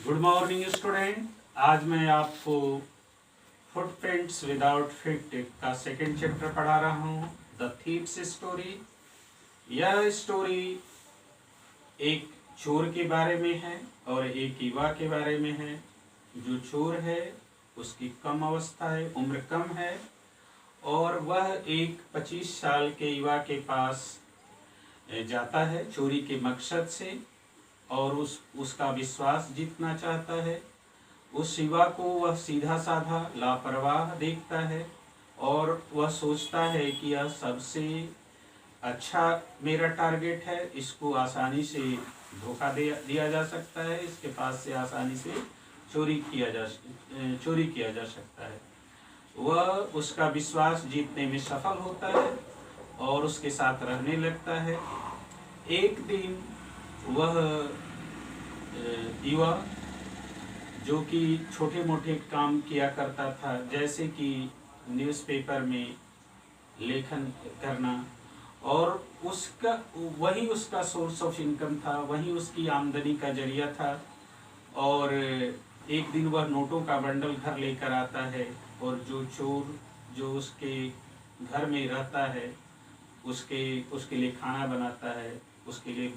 Good morning student. आज मैं आपको फुटप्रिंट्स विदाउट फीट का सेकंड चैप्टर पढ़ा रहा हूँ, द थीव्स स्टोरी। यह स्टोरी एक चोर के बारे में है और एक युवा के बारे में है। जो चोर है उसकी कम अवस्था है, उम्र कम है और वह एक 25 साल के युवा के पास जाता है चोरी के मकसद से और उसका विश्वास जीतना चाहता है। उस युवा को वह सीधा साधा लापरवाह देखता है और वह सोचता है कि यह सबसे अच्छा मेरा टारगेट है, इसको आसानी से धोखा दिया जा सकता है, इसके पास से आसानी से चोरी किया जा सकता है। वह उसका विश्वास जीतने में सफल होता है और उसके साथ रहने लगता है। एक दिन वह युवा जो कि छोटे मोटे काम किया करता था, जैसे कि न्यूज़पेपर में लेखन करना, और वही उसका सोर्स ऑफ इनकम था, वही उसकी आमदनी का जरिया था। और एक दिन वह नोटों का बंडल घर लेकर आता है और जो चोर जो उसके घर में रहता है उसके लिए खाना बनाता है, उसके लिए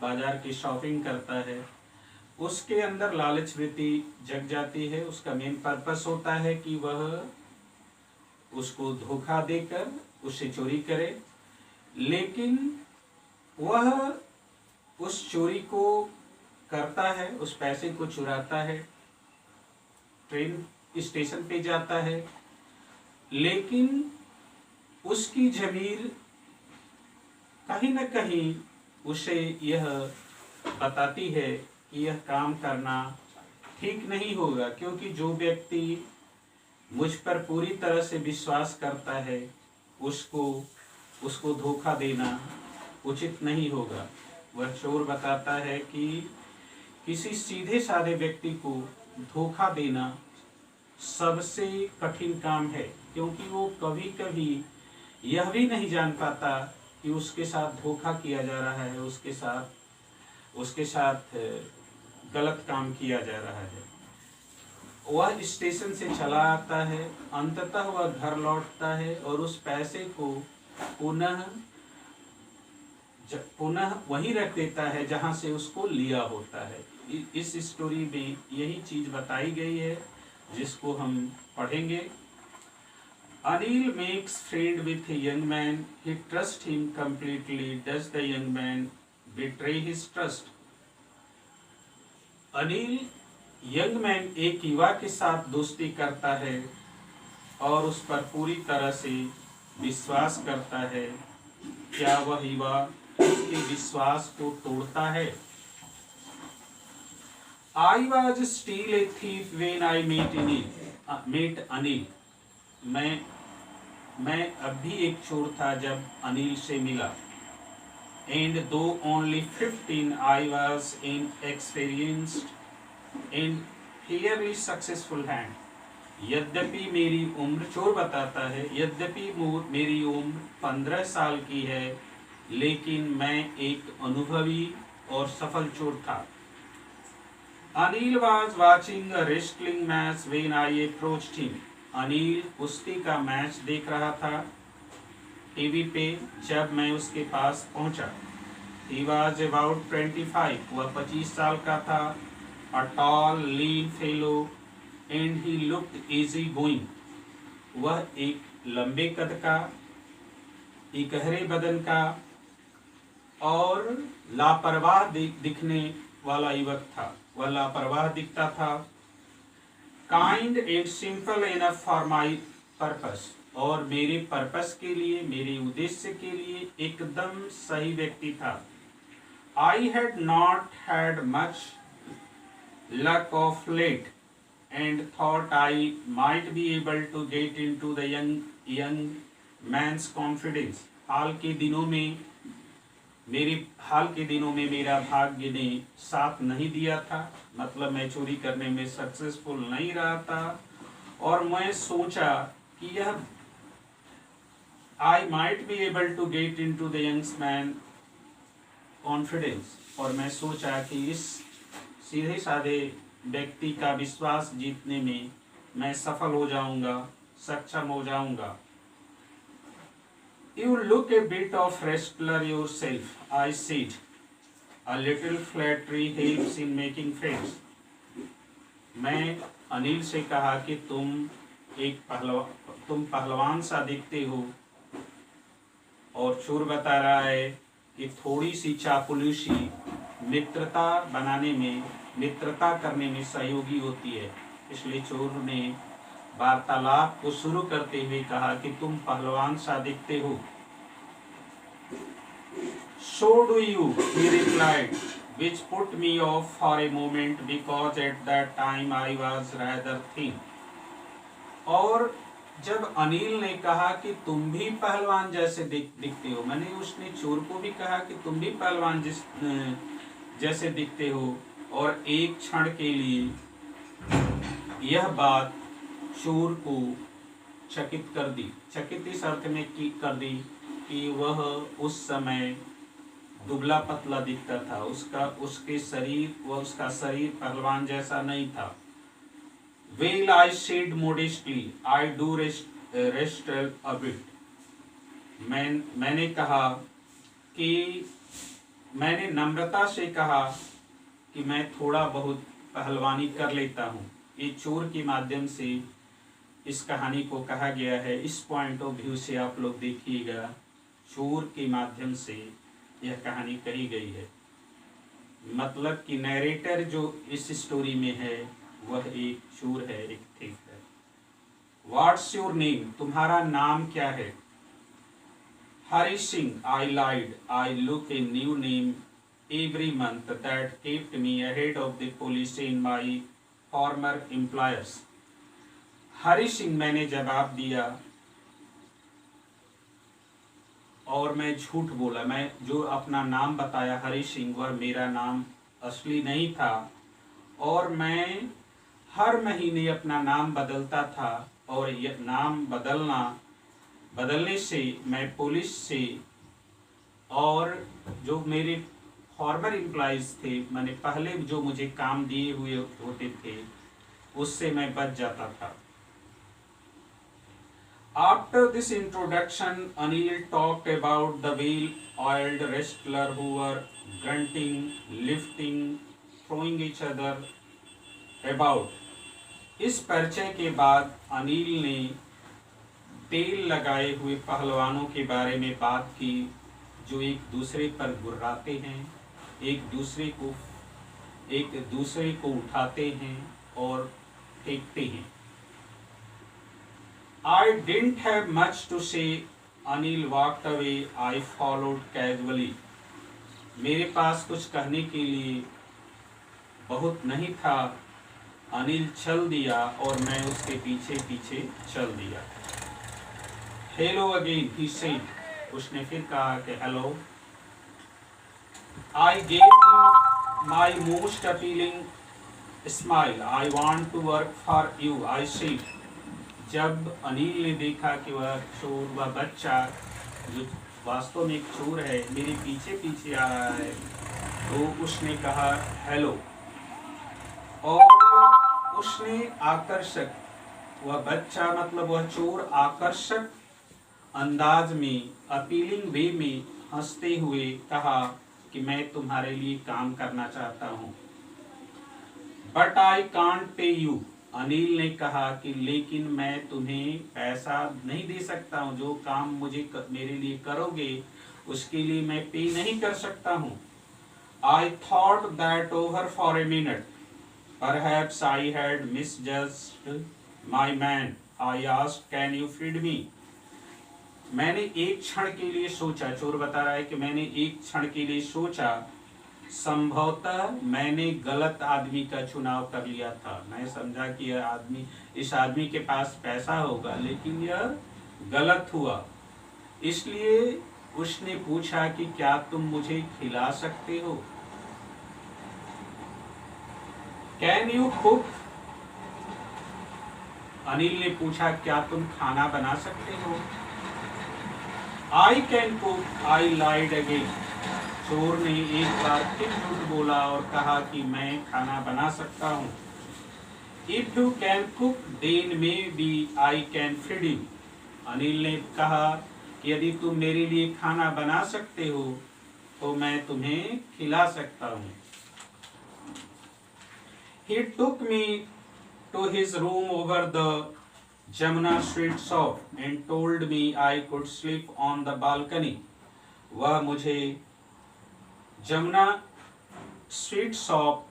बाजार की शॉपिंग करता है। उसके अंदर लालच वृत्ति जग जाती है। उसका मेन पर्पस होता है कि वह उसको धोखा देकर उससे चोरी करे, लेकिन वह उस चोरी को करता है, उस पैसे को चुराता है, ट्रेन स्टेशन पे जाता है, लेकिन उसकी ज़मीर कहीं न कहीं उसे यह बताती है कि यह काम करना ठीक नहीं होगा, क्योंकि जो व्यक्ति मुझ पर पूरी तरह से विश्वास करता है उसको धोखा देना उचित नहीं होगा। वह चोर बताता है कि किसी सीधे साधे व्यक्ति को धोखा देना सबसे कठिन काम है, क्योंकि वो कभी कभी यह भी नहीं जान पाता कि उसके साथ धोखा किया जा रहा है, उसके साथ गलत काम किया जा रहा है। वह स्टेशन से चला आता है, अंततः वह घर लौटता है और उस पैसे को पुनः वहीं रख देता है जहां से उसको लिया होता है। इस स्टोरी में यही चीज बताई गई है जिसको हम पढ़ेंगे। Anil makes friend with a young man. He trusts him completely. Does the young man betray his trust? Anil young man एक युवा के साथ दोस्ती करता है और उस पर पूरी तरह से विश्वास करता है। क्या वह युवा उसके विश्वास को तोड़ता है? I was still a thief when I met Anil. मैं अब भी एक चोर था जब अनिल से मिला। And though only 15, I was inexperienced and fairly successful hand. यद्यपि मेरी उम्र, चोर बताता है, यद्यपि मेरी उम्र 15 साल की है, लेकिन मैं एक अनुभवी और सफल चोर था। Anil was watching a wrestling match when I approached him. Anil कुश्ती का मैच देख रहा था टीवी पे जब मैं उसके पास पहुंचा। He was about 25. वह 25 साल का था। A tall, lean fellow and he looked easy going. वह एक लंबे कद का, इकहरे बदन का और लापरवाह दिखने वाला युवक था। वह लापरवाह दिखता था। Kind and simple enough for my purpose. और मेरे पर्पस के लिए, मेरे उद्देश्य के लिए एकदम सही व्यक्ति था। I had not had much luck of late and thought I might be able to get into the young man's confidence. हाल के दिनों में मेरा भाग्य ने साथ नहीं दिया था, मतलब मैं चोरी करने में सक्सेसफुल नहीं रहा था, और मैं सोचा कि यह I might be able to get into the young man confidence, और मैं सोचा कि इस सीधे साधे व्यक्ति का विश्वास जीतने में मैं सफल हो जाऊंगा, सक्षम हो जाऊंगा। You look a bit of wrestler yourself, I said. A little flattery helps in making friends. मैं अनिल से कहा कि तुम पहलवान सा दिखते हो, और चोर बता रहा है कि थोड़ी सी चापलूसी मित्रता करने में सहयोगी होती है। इसलिए चोर ने वार्तालाप को शुरू करते हुए कहा कि तुम पहलवान सा दिखते हो। So do you, he replied, which put me off for a moment because at that time I was rather thin. और जब अनिल ने कहा कि तुम भी पहलवान जैसे दिखते हो, मैंने उसने चोर को भी कहा कि तुम भी पहलवान जैसे दिखते हो, और एक क्षण के लिए यह बात चोर को चकित कर दी। चकित इस अर्थ में कर दी कि वह उस समय दुबला पतला दिखता था, उसका शरीर पहलवान जैसा नहीं था। Well, I said modestly, I do wrestle a bit. मैंने कहा कि मैंने नम्रता से कहा कि मैं थोड़ा बहुत पहलवानी कर लेता हूँ। ये चोर के माध्यम से इस कहानी को कहा गया है। इस पॉइंट ऑफ व्यू से आप लोग देखिएगा, चोर के माध्यम से यह कहानी कही गई है। मतलब कि नैरेटर जो इस स्टोरी में है वह एक चोर है, एक थिफ है। व्हाट्स योर नेम, तुम्हारा नाम क्या है? Hari Singh, I lied, I look a new name every month that kept me ahead of the police in my former employers. Hari Singh, मैंने जवाब दिया, और मैं झूठ बोला। मैं जो अपना नाम बताया हरि सिंह, वह मेरा नाम असली नहीं था, और मैं हर महीने अपना नाम बदलता था, और यह नाम बदलने से मैं पुलिस से और जो मेरे फॉर्मर एम्प्लॉइज थे, मैंने पहले जो मुझे काम दिए हुए होते थे, उससे मैं बच जाता था। After this introduction, Anil talked about the well-oiled wrestlers who were grunting, lifting, throwing each other about. इस परिचय के बाद अनिल ने तेल लगाए हुए पहलवानों के बारे में बात की, जो एक दूसरे पर गुर्राते हैं, एक दूसरे को उठाते हैं और फेंकते हैं। I didn't have much to say. Anil walked away. I followed casually. मेरे पास कुछ कहने के लिए बहुत नहीं था। अनिल चल दिया और मैं उसके पीछे पीछे चल दिया। Hello again, he said. उसने फिर कहा कि hello. I gave him my most appealing smile. I want to work for you, I said. जब अनिल ने देखा कि वह बच्चा जो वास्तव में एक चोर है मेरे पीछे पीछे आ रहा है, तो उसने कहा हेलो, और उसने आकर्षक, वह बच्चा मतलब वह चोर आकर्षक अंदाज में, अपीलिंग वे में हंसते हुए कहा कि मैं तुम्हारे लिए काम करना चाहता हूँ। But I can't pay you, Anil ने कहा कि लेकिन मैं तुम्हें पैसा नहीं दे सकता हूँ, जो काम मेरे लिए करोगे उसके लिए मैं पे नहीं कर सकता हूँ। I thought that over for a minute. Perhaps I had misjudged my man. I asked, can you feed me? मैंने एक क्षण के लिए सोचा, चोर बता रहा है कि मैंने एक क्षण के लिए सोचा, संभवतः मैंने गलत आदमी का चुनाव कर लिया था। मैं समझा कि इस आदमी के पास पैसा होगा, लेकिन यह गलत हुआ। इसलिए उसने पूछा कि क्या तुम मुझे खिला सकते हो? Can you cook? अनिल ने पूछा, क्या तुम खाना बना सकते हो? I can cook, I lied again. चोर ने एक बार फिर झूठ बोला और कहा कि मैं खाना बना सकता हूँ। If you can cook then maybe I can feed you. Anil ने कहा कि यदि तुम मेरे लिए खाना बना सकते हो तो मैं तुम्हें खिला सकता हूँ। He took me to his room over the Jamuna Street shop and told me I could sleep on the balcony. वह मुझे जमुना स्ट्रीट शॉप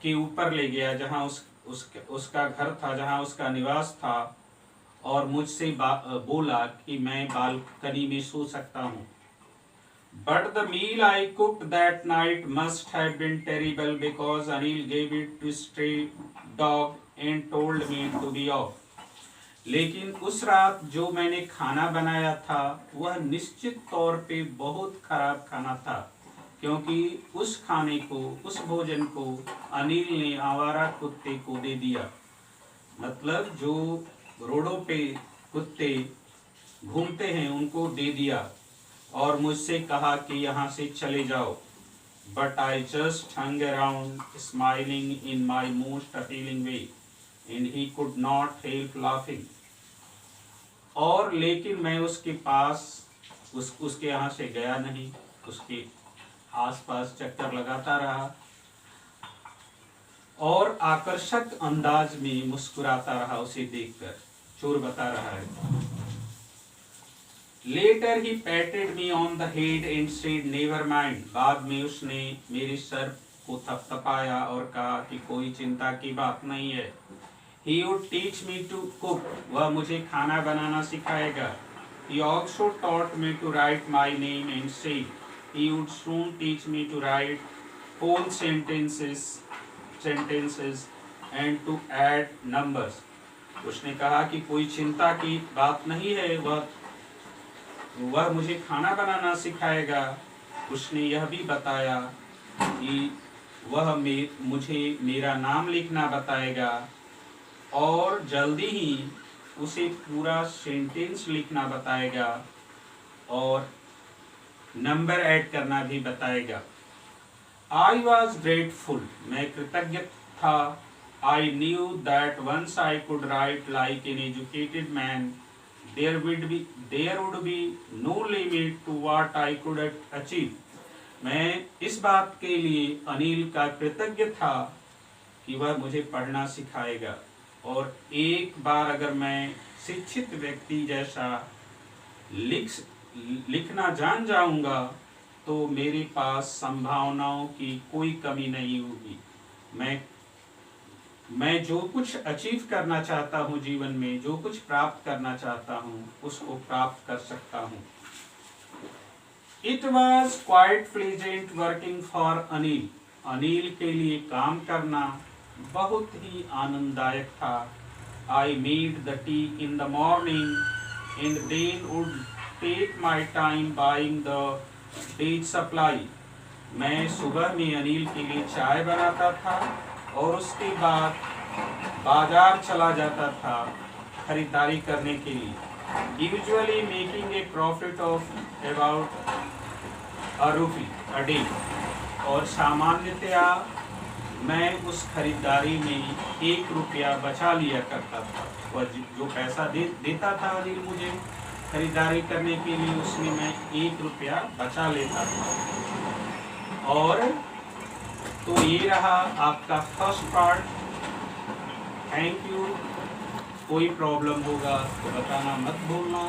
के ऊपर ले गया जहाँ उसका घर था, जहाँ उसका निवास था, और मुझसे बोला कि मैं बालकनी में सो सकता हूँ। But the meal I cooked that night must have been terrible because Anil gave it to stray dog and told me to be off. लेकिन उस रात जो मैंने खाना बनाया था वह निश्चित तौर पे बहुत खराब खाना था, क्योंकि उस खाने को, उस भोजन को अनिल ने आवारा कुत्ते को दे दिया। मतलब जो रोडों पे कुत्ते घूमते हैं उनको दे दिया और मुझसे कहा कि यहाँ से चले जाओ। But I just hung around smiling in my most appealing way and he could not help laughing. और लेकिन मैं उसके पास उसके यहाँ से गया नहीं, उसके आसपास चक्कर लगाता रहा और आकर्षक अंदाज में मुस्कुराता रहा उसे देखकर। चोर बता रहा है। Later he patted me on the head and said never mind. बाद में उसने मेरे सर को थपथपाया और कहा कि कोई चिंता की बात नहीं है। He would teach me to cook. वह मुझे खाना बनाना सिखाएगा। He also taught me to write my name and say. He would soon teach me to write whole sentences and to add numbers. उसने कहा कि कोई चिंता की बात नहीं है, वह मुझे खाना बनाना सिखाएगा। उसने यह भी बताया कि वह मुझे मेरा नाम लिखना बताएगा और जल्दी ही उसे पूरा सेंटेंस लिखना बताएगा और नंबर ऐड करना भी बताएगा। I was grateful. मैं कृतज्ञ था। I knew that once I could write like an educated man, there would be no limit to what I could achieve. मैं इस बात के लिए अनिल का कृतज्ञ था कि वह मुझे पढ़ना सिखाएगा और एक बार अगर मैं शिक्षित व्यक्ति जैसा लिखना जान जाऊंगा तो मेरे पास संभावनाओं की कोई कमी नहीं होगी। मैं जो कुछ अचीव करना चाहता हूँ जीवन में, जो कुछ प्राप्त करना चाहता हूँ उसको प्राप्त कर सकता हूँ। It was quite pleasant working for Anil. Anil के लिए काम करना बहुत ही आनंददायक था। I made the tea in the morning and then would take my time buying the day's supply. मैं सुबह में अनिल के लिए चाय बनाता था और उसके बाद बाजार चला जाता था खरीदारी करने के लिए, usually making a profit of about ₹1 a day. और सामान्यतया मैं उस खरीदारी में ₹1 बचा लिया करता था। वह जो पैसा देता था अनिल मुझे खरीदारी करने के लिए, उसमें मैं ₹1 बचा लेता था। और तो ये रहा आपका फर्स्ट पार्ट। Thank you. कोई प्रॉब्लम होगा तो बताना मत भूलना।